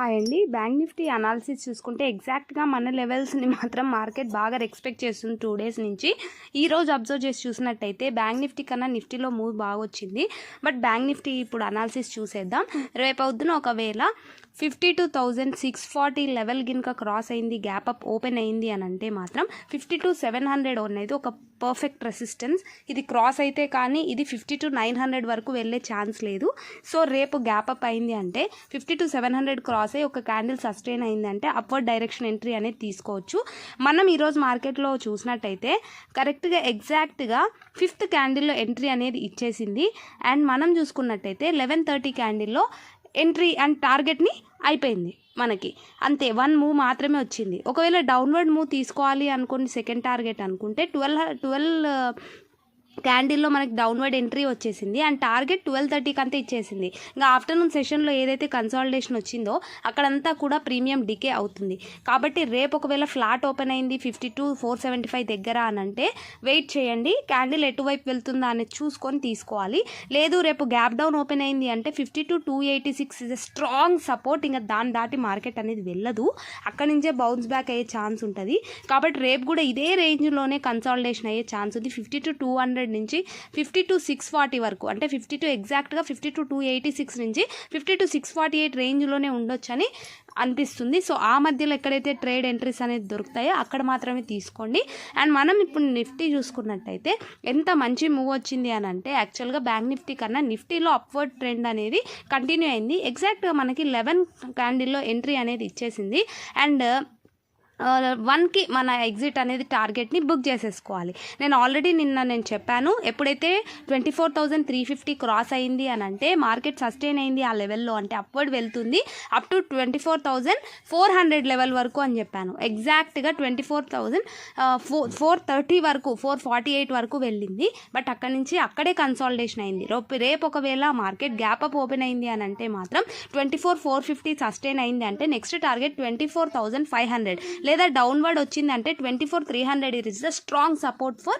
Hi అండి. Bank Nifty analysis చూసుకుంటే ఎగ్జాక్ట్గా మన లెవెల్స్ని మాత్రం మార్కెట్ బాగా ఎక్స్పెక్ట్ చేస్తుంది 2 డేస్ నుంచి. ఈరోజు అబ్జర్వ్ చేసి చూసినట్టయితే బ్యాంక్ నిఫ్టీ కన్నా నిఫ్టీలో మూవ్ బాగా వచ్చింది. బట్ బ్యాంక్ నిఫ్టీ ఇప్పుడు అనాలిసిస్ చూసేద్దాం. రేపు అవుతున్న ఒకవేళ 52,640 లెవెల్ గినక క్రాస్ అయింది, గ్యాప్ అప్ ఓపెన్ అయింది అని అంటే మాత్రం 52,700 అనేది ఒక పర్ఫెక్ట్ రెసిస్టెన్స్. ఇది క్రాస్ అయితే కానీ ఇది 52,900 వరకు వెళ్ళే ఛాన్స్ లేదు. సో రేపు గ్యాప్ అప్ అయింది అంటే 52,700 క్రాస్ అయ్యి ఒక క్యాండిల్ సస్టైన్ అయింది అంటే అప్వర్డ్ డైరెక్షన్ ఎంట్రీ అనేది తీసుకోవచ్చు. మనం ఈరోజు మార్కెట్లో చూసినట్టయితే కరెక్ట్గా ఎగ్జాక్ట్గా 5th క్యాండిల్లో ఎంట్రీ అనేది ఇచ్చేసింది. అండ్ మనం చూసుకున్నట్టయితే 11:30 క్యాండిల్లో ఎంట్రీ అండ్ టార్గెట్ని అయిపోయింది మనకి. అంతే, 1 మూవ్ మాత్రమే వచ్చింది. ఒకవేళ డౌన్వర్డ్ మూవ్ తీసుకోవాలి అనుకోండి, సెకండ్ టార్గెట్ అనుకుంటే 12 క్యాండిల్లో మనకి డౌన్వర్డ్ ఎంట్రీ వచ్చేసింది అండ్ టార్గెట్ 12:30 అంతా ఇచ్చేసింది. ఇంకా ఆఫ్టర్నూన్ సెషన్లో ఏదైతే కన్సాలిడేషన్ వచ్చిందో అక్కడంతా కూడా ప్రీమియం డికే అవుతుంది. కాబట్టి రేపు ఒకవేళ ఫ్లాట్ ఓపెన్ అయింది 52,475 దగ్గర అని అంటే వెయిట్ చేయండి, క్యాండిల్ ఎటువైపు వెళ్తుందా అనేది చూసుకొని తీసుకోవాలి. లేదు రేపు గ్యాప్ డౌన్ ఓపెన్ అయింది అంటే 52,286 ఇస్ ఎ స్ట్రాంగ్ సపోర్ట్. ఇంకా దాన్ని దాటి మార్కెట్ అనేది వెళ్ళదు, అక్కడి నుంచే బౌన్స్ బ్యాక్ అయ్యే ఛాన్స్ ఉంటుంది. కాబట్టి రేపు కూడా ఇదే రేంజ్లోనే కన్సాలిడేషన్ అయ్యే ఛాన్స్ ఉంది. 52,200 నుంచి 52,640 వరకు, అంటే 52 ఎగ్జాక్ట్గా 52,286 నుంచి 52,648 రేంజ్లోనే ఉండొచ్చని అనిపిస్తుంది. సో ఆ మధ్యలో ఎక్కడైతే ట్రేడ్ ఎంట్రీస్ అనేది దొరుకుతాయో అక్కడ మాత్రమే తీసుకోండి. అండ్ మనం ఇప్పుడు నిఫ్టీ చూసుకున్నట్టయితే ఎంత మంచి మూవ్ వచ్చింది అని అంటే యాక్చువల్గా బ్యాంక్ నిఫ్టీ కన్నా నిఫ్టీలో అప్వర్డ్ ట్రెండ్ అనేది కంటిన్యూ అయింది. ఎగ్జాక్ట్గా మనకి 11 క్యాండిల్లో ఎంట్రీ అనేది ఇచ్చేసింది. అండ్ 1కి మన ఎగ్జిట్ అనేది టార్గెట్ని బుక్ చేసేసుకోవాలి. నేను ఆల్రెడీ నిన్న చెప్పాను, ఎప్పుడైతే 24,350 క్రాస్ అయింది అని అంటే మార్కెట్ సస్టైన్ అయింది ఆ లెవెల్లో అంటే అప్వర్డ్ వెళ్తుంది అప్ టు 24,400 లెవెల్ వరకు అని చెప్పాను. ఎగ్జాక్ట్గా 24,430 వరకు 448 వరకు వెళ్ళింది. బట్ అక్కడి నుంచి అక్కడే కన్సాలిడేషన్ అయింది. రేపు ఒకవేళ మార్కెట్ గ్యాప్ అప్ ఓపెన్ అయింది అని అంటే మాత్రం 24,450 సస్టైన్ అయింది అంటే నెక్స్ట్ టార్గెట్ 24,500, లేదా డౌన్వర్డ్ వచ్చింది అంటే 24,300 is the strong support for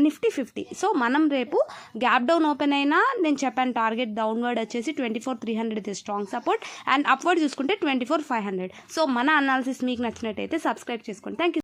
Nifty 50. So మనం రేపు గ్యాప్ డౌన్ ఓపెన్ అయినా నేను చెప్పాను టార్గెట్ డౌన్వర్డ్ వచ్చేసి 24,300 is strong support and upward చూసుకుంటే 24,500. సో మన అనాలిసిస్ మీకు నచ్చినట్టయితే సబ్స్క్రైబ్ చేసుకోండి. Thank you.